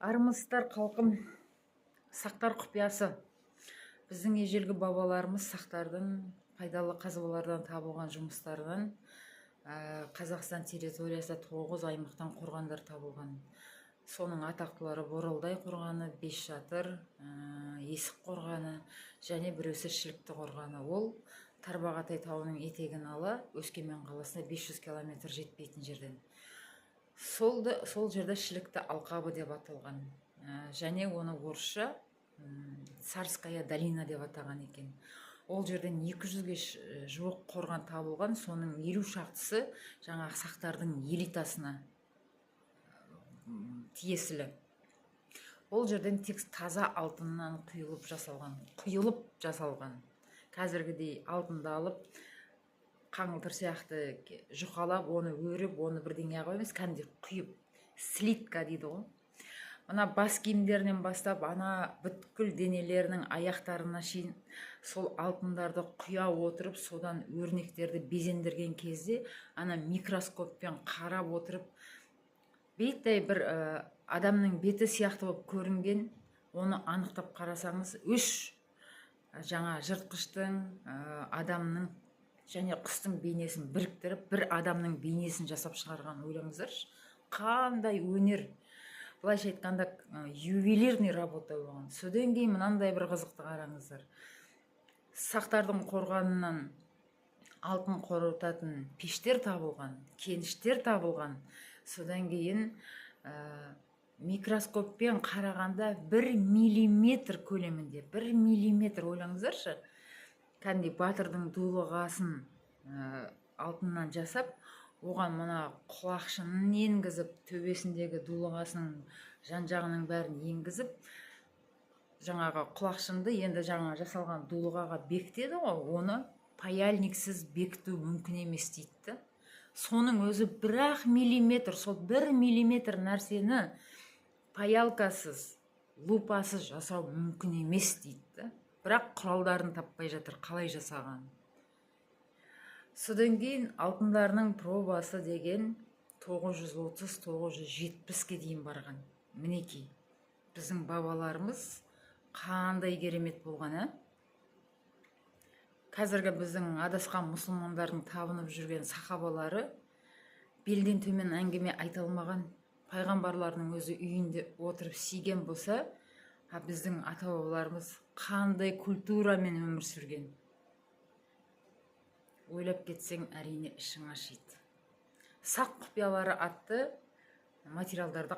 Армысыздар халқым, сақтар құпиясы. Біздің ежелгі бабаларымыз сақтардың пайдалы қазбалардан табылған жұмыстарынан Қазақстан территориясында 9 аймақтан қорғандар табылған. Соның атақтылары Боралдай қорғаны, Бесшатыр, Есік қорғаны және біреусі Шілікті қорғаны. Ол Тарбағатай тауының етегін ала Өскемен қаласына 500 км жетпейтін жерден. Сол жерде Шілікті алқабы деп аталған. Және оны орысша Царская долина деп атаған екен. Ол жерден 200-ге жуық қорған табылған, соның 50 шақтысы жаңағы сақтардың элитасына тиесілі. Ол жерден тек таза алтыннан құйылып жасалған. Қазіргідей алтынды алып, қаңылтыр сияқты жұқалап, оны өріп, оны бірдеңе емес, кәдімгідей құйып, слитка дейді ғой. Ана бас киімдерінен бастап, ана бүткіл денелерінің аяқтарына шейін сол алтындарды құя отырып, содан өрнектерді безендірген кезде, ана микроскоппен қарап отырып, бейіттай бір адамның беті сияқты болып көрінген, оны анықтап қарасаңыз, үш жаңа жыртқыштың, адамның және құстың бейнесін біріктіріп, бір адамның бейнесін жасап шығарған. Ойлаңыздаршы, қандай өнер! Былайша айтқанда ювелирный работа болған. Содан кейін мынандай бір қызықты қараңыздар. Сақтардың қорғанынан алтын қорытатын пештер табылған, кеніштер табылған. Содан кейін микроскоппен қарағанда 1 миллиметр көлемінде, 1 миллиметр, ойлаңыздаршы, кәдімгідей батырдың дулығасын алтыннан жасап, оған мына құлақшынын енгізіп, төбесіндегі дулығасының жан-жағының бәрін енгізіп, жаңағы құлақшынды енді жаңа жасалған дулығаға бекітеді ғой, оны паяльниксіз бекіту мүмкін емес дейді. Соның өзі 1 миллиметр, сол 1 миллиметр нәрсені паялкасыз, лупасыз жасау мүмкін емес дейді. Бірақ құралдарын таппай жатыр, қалай жасаған. Содан кейін алтындарының пробасы деген 930-970-ке дейін барған. Мінекей, біздің бабаларымыз қандай керемет болған, Қазіргі біздің адасқан мұсылмандардың табынып жүрген сахабалары белден төмен әңгіме айта алмаған, пайғамбарлардың өзі үйінде отырып сүйген болса, біздің ата-бабаларымыз қандай культурамен өмір сүрген. Ойлап кетсең, әрине ішің ашиды. Сақ құпиялары атты материалдарды